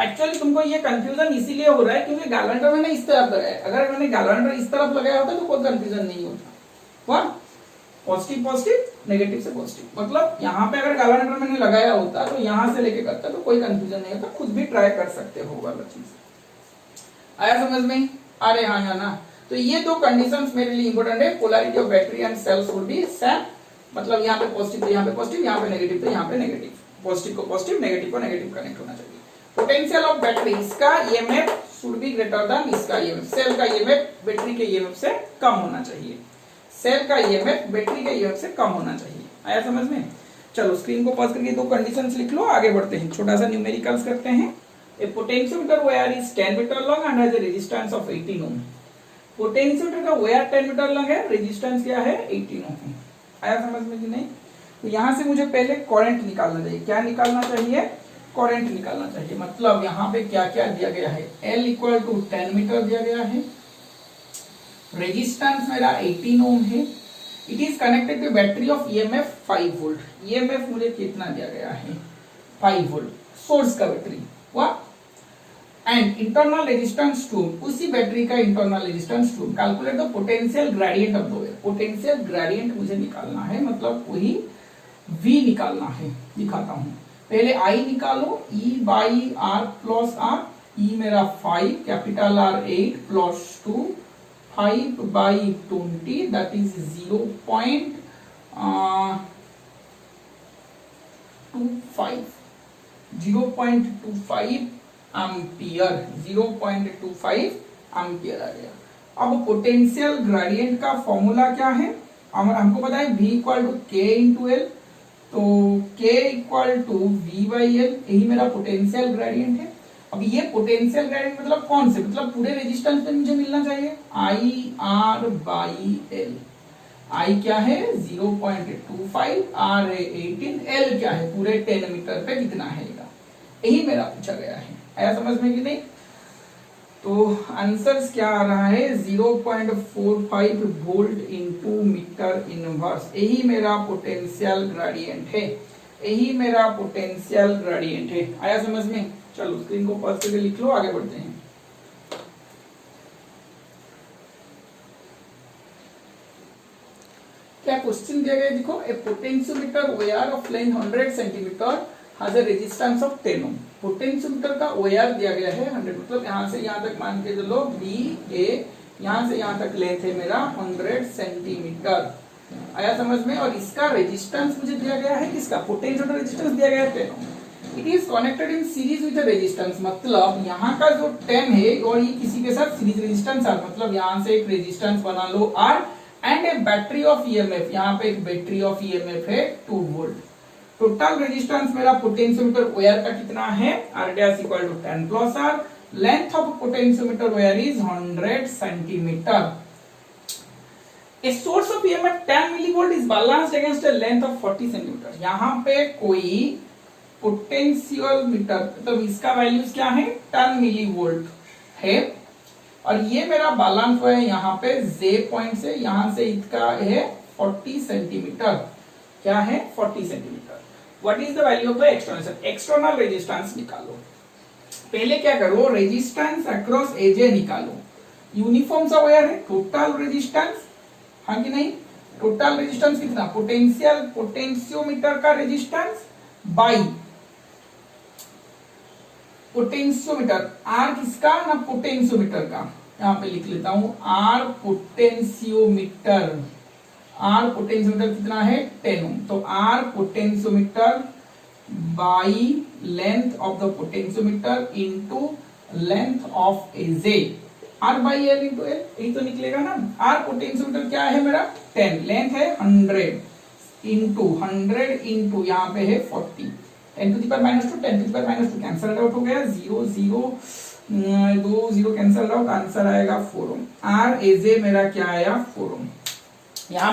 एक्चुअली तुमको ये कंफ्यूजन इसीलिए हो रहा है क्योंकि गैलेंडर मैंने इस तरफ लगाया। अगर मैंने गैलेंडर इस तरफ लगाया होता तो कोई कंफ्यूजन नहीं होता। वाह, पॉजिटिव पॉजिटिव, नेगेटिव से पॉजिटिव, मतलब यहाँ पे अगर गैलेंडर मैंने लगाया होता तो यहाँ से लेके करता तो कोई कंफ्यूजन नहीं होता। खुद भी ट्राई कर सकते हो वाला चीज। आया समझ में? अरे हाँ या ना। तो ये दो कंडीशंस मेरे लिए इंपॉर्टेंट है। Polarity of battery and cells would be same, मतलब यहाँ पे पॉजिटिव तो यहाँ पे पॉजिटिव, यहाँ पे नेगेटिव तो यहाँ पे नेगेटिव। पॉजिटिव को पॉजिटिव, नेगेटिव को नेगेटिव कनेक्ट होना चाहिए। पोटेंशियल ऑफ बैटरी, इसका EMF should be greater than इसका ईएमएफ। सेल का ईएमएफ बैटरी के ईएमएफ से कम होना चाहिए। सेल का ईएमएफ बैटरी के ईएमएफ से कम होना चाहिए। आया समझ में? चलो स्क्रीन को पॉज करके दो कंडीशंस लिख लो, आगे बढ़ते हैं। छोटा सा न्यूमेरिकल्स करते हैं। A potentiometer wire is 10 metre long and has a resistance of 18 ohm. Potentiometer का वायर 10 मीटर लॉन्ग है, रेजिस्टेंस क्या है, 18 ओम है। आया समझ में कि नहीं? तो यहां से मुझे पहले करंट निकालना चाहिए। क्या निकालना चाहिए? करंट निकालना चाहिए। मतलब यहाँ पे क्या क्या दिया गया है, L इक्वल टू 10 मीटर दिया गया है, रेजिस्टेंस मेरा 18 ओम है। It is connected to battery of EMF 5 volt. ईएमएफ मुझे कितना दिया गया है, 5 वोल्ट, सोर्स का बैटरी। वाह। एंड इंटरनल रेजिस्टेंस टू, उसी बैटरी का internal resistance two. Calculate the potential gradient of the wire. Potential gradient मुझे निकालना है, मतलब वही V निकालना है। दिखाता हूं, पहले I निकालो, E by R plus R। E मेरा 5, capital R 8 plus 2, 5 by 20 that is 0.25 ampere. 0.25 ampere आ गया। अब पोटेंशियल ग्रेडियंट का फॉर्मूला क्या है, हमको पता है V equal to K into L। तो K equal to V by L, यही मेरा पोटेंशियल ग्रेडियंट है। अब ये पोटेंशियल ग्रेडियंट मतलब कौन से, मतलब पूरे रेजिस्टेंस पे मुझे मिलना चाहिए। I R by L। I क्या है 0.25, R है 18, L क्या है पूरे 10 मीटर पे कितना है, यही मेरा पूछा गया है। आया समझ में कि नहीं? तो आंसर्स क्या आ रहा है, 0.45 वोल्ट इंटू मीटर इनवर्स। यही मेरा पोटेंशियल ग्रेडियंट है, यही मेरा पोटेंशियल ग्रेडियंट है। आया समझ में? चलो स्क्रीन को पॉज करके लिख लो, आगे बढ़ते हैं। क्या क्वेश्चन दिया गया है, देखो। A potentiometer wire of length 100 centimetre has a resistance of 10 ohm। Potentiometer का वायर दिया गया है 100, मतलब यहाँ से यहाँ तक मान के चलो B A, यहाँ से यहाँ तक लेंथ है मेरा 100 सेंटीमीटर। आया समझ में? और इसका रेजिस्टेंस मुझे दिया गया है, किसका, पोटेंशियोमीटर रेजिस्टेंस दिया गया है 10 ohm। It is connected in series with resistance, मतलब यहाँ का जो 10 है और ये किसी के साथ सीरीज रेजिस्टेंस R, मतलब यहाँ से एक रेजिस्टेंस बना लो R and a battery of EMF, यहाँ पे एक बैटरी ऑफ ईएमएफ है 2 वोल्ट। टोटल रेजिस्टेंस मेरा पोटेंशियोमीटर वायर का कितना है, R dash equal to 10 plus R। Length of potentiometer wire is 100 centimetre. A source of EMF 10 millivolt is balanced against a length of 40 centimetre. यहाँ पे कोई potentiometer, मतलब इसका वैल्यूज क्या है, 10 मिलीवोल्ट है, और ये मेरा बैलेंस हुआ है यहाँ पे J पॉइंट से, यहाँ से इसका है 40 सेंटीमीटर। क्या है, 40 centimetre. What is the value of the external, external resistance निकालो। पहले क्या करो, रेजिस्टेंस अक्रॉस एजे निकालो। यूनिफॉर्म सा वायर है, टोटल रेजिस्टेंस, हाँ कि नहीं, टोटल रेजिस्टेंस कितना, पोटेंशियोमीटर का रेजिस्टेंस बाई पोटेंशियोमीटर, आर किसका ना, पोटेंशियोमीटर का। यहां पे लिख लेता हूं, आर पोटेंशियोमीटर, आर पोटेंशियोमीटर कितना है 10 ओम। तो R potentiometer by length of the potentiometer into length of AJ. R by L into L, यही तो निकलेगा ना। R पोटेंशियोमीटर क्या है मेरा 10, लेंथ है 100 इंटू यहाँ पे है 40, 10 to the power minus 2, 10 to the power minus 2 cancel out हो गया, 0 0 2 0 कैंसल आउट, आंसर आएगा 4 ओम। R एज ए मेरा क्या आया 4 ओम। यहाँ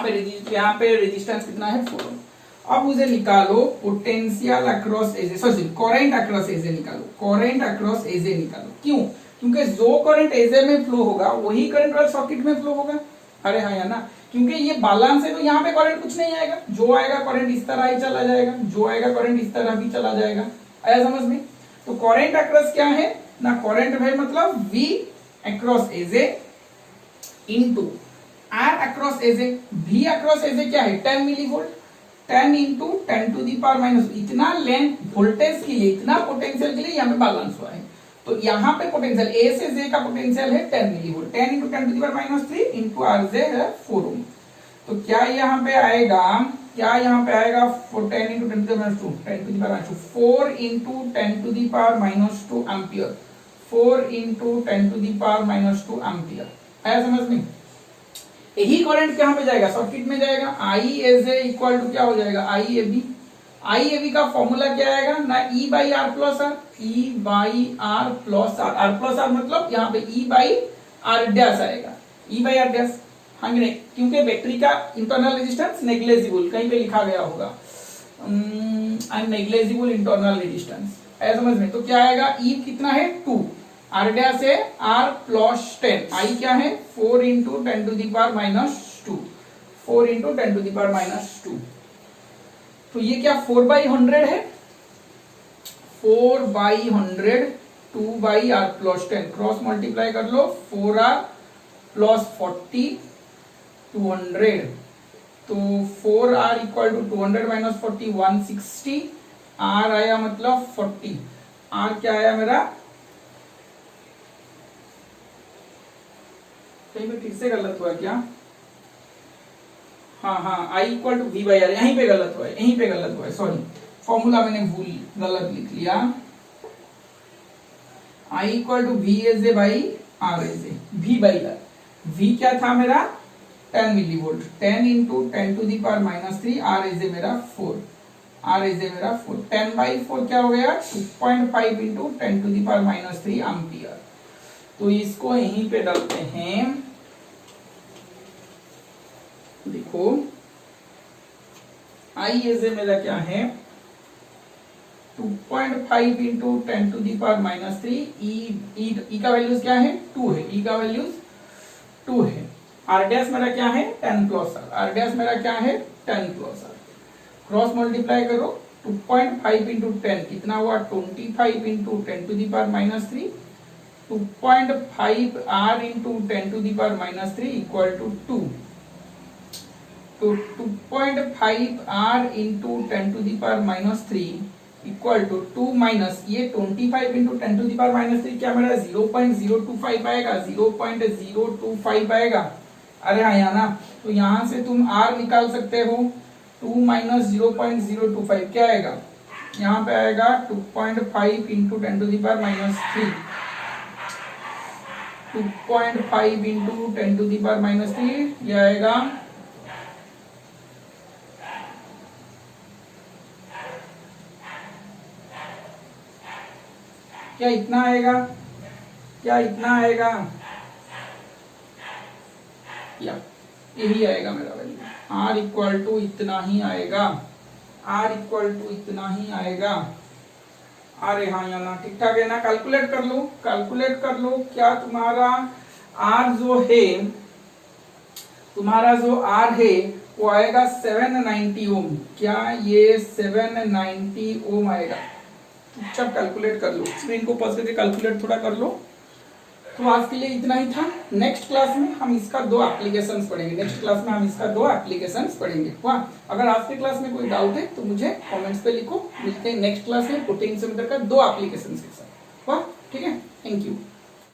पे रेजिस्टेंस कितना है 4 ओम। अब मुझे निकालो पोटेंशियल अक्रॉस एजे, सॉरी करंट अक्रॉस एजे निकालो, करंट अक्रॉस एजे निकालो। क्यों? क्योंकि जो करंट एजे में फ्लो होगा वही करंट वाले सॉकेट में फ्लो होगा। अरे हाँ या ना, क्योंकि ये बैलेंस है तो यहाँ पे करंट कुछ नहीं आएगा, जो आएगा करंट इस तरह ही चला जाएगा, जो आएगा करंट इस तरह भी चला जाएगा। आया समझ में? तो करंट अक्रॉस क्या है ना, करंट है मतलब V across AJ into R across AJ. V across AJ क्या है 10 millivolt, 10 into 10 to the power minus, इतना लेंथ वोल्टेज के लिए, इतना पोटेंशियल के लिए यहाँ पे बैलेंस हुआ है। तो यहाँ पे पोटेंशियल A से J का पोटेंशियल है 10 millivolt, 10 into 10 to the power minus 3 into RJ है 4 ओम। तो क्या यहाँ पे आएगा, 10 into 10 to the power minus 2, 10 to the power minus 2, 4 into 10 to the power minus 2 ampere, 4 into 10 to the power minus 2 ampere. आया समझ में? यही करंट कहां पे जाएगा, सर्किट में जाएगा। I as A equal to क्या हो जाएगा I A B. I A B का फॉर्मूला क्या आएगा ना, E by R plus R, E by R plus R, R plus R मतलब यहाँ पे ई बाई आर डैश आएगा, ई बाई आर डैश। हाँ नहीं, क्योंकि बैटरी का इंटरनल रेजिस्टेंस नेग्लेजिबल, कहीं पे लिखा गया होगा नेग्लेजिबल इंटरनल रेजिस्टेंस। ऐसा समझ में? तो क्या आएगा, ई कितना है 2, आर डैश है आर प्लस 10, आई क्या है 4 into 10 to the power minus 2, 4 into 10 to the power minus 2। तो ये क्या 4 बाई 100 है, 4 by 100, 2 by R plus 10, cross multiply कर लो, 4R प्लस 40 200, तो 4R equal to 200 minus 40 160, R आया मतलब 40, R क्या आया मेरा, कहीं पे ठीक से गलत हुआ क्या, हाँ I equal to V by R, यहीं पे गलत हुआ है, यहीं पे गलत हुआ है, सॉरी फॉर्मूला मैंने भूल गलत लिख लिया। I equal to V AJ by R AJ, V by R, V क्या था मेरा 10 millivolt, 10 into 10 to the power minus 3, R AJ मेरा 4, आर एज ए मेरा 4, 10 बाई 4 क्या हो गया 2.5 into 10 to the power minus 3 ampere. तो इसको यहीं पे डालते हैं, देखो आई एज ए मेरा क्या है 2.5 into 10 to the power minus 3, E का वैल्यूज क्या है 2 है, ई का वैल्यूज 2 है, आर डैश मेरा क्या है 10 प्लस आर, आर डैश मेरा क्या है 10 प्लस आर, क्रॉस मल्टीप्लाई करो 2.5 इंटू 10 कितना हुआ 25 into 10 to the power minus 3, 2.5 R into 10 to the power minus 3 equal to 2, तो 2.5 R into 10 to the power minus 3 equal to 2 minus ये 25 into 10 to the power minus 3 क्या मेरा 0.025 आएगा, 0.025 आएगा। अरे हाँ यहाँ ना, तो यहाँ से तुम R निकाल सकते हो, 2 माइनस 0.025 क्या आएगा, यहाँ पे आएगा 2.5 into 10 to the power minus 3, 2.5 into 10 to the power minus 3 ये आएगा क्या, इतना आएगा क्या, इतना आएगा या यही आएगा मेरा वैल्यू, R इक्वल टू इतना ही आएगा, R इक्वल टू इतना ही आएगा। अरे हाँ या ना, ठीक ठाक है ना, कैलकुलेट कर लो, कैलकुलेट कर लो, क्या तुम्हारा R जो है, तुम्हारा जो R है वो आएगा 790 ओम, क्या ये 790 ओम आएगा, चुपचाप कैलकुलेट कर लो, स्क्रीन को पॉज करके कैलकुलेट थोड़ा कर लो। तो आज के लिए इतना ही था, नेक्स्ट क्लास में हम इसका 2 एप्लीकेशंस पढ़ेंगे, नेक्स्ट क्लास में हम इसका 2 एप्लीकेशंस पढ़ेंगे। वाह, अगर आज के क्लास में कोई डाउट है तो मुझे कमेंट्स पे लिखो, मिलते हैं नेक्स्ट क्लास में पोटेंशियोमीटर का 2 एप्लीकेशंस के साथ। वाह, ठीक है, थैंक यू।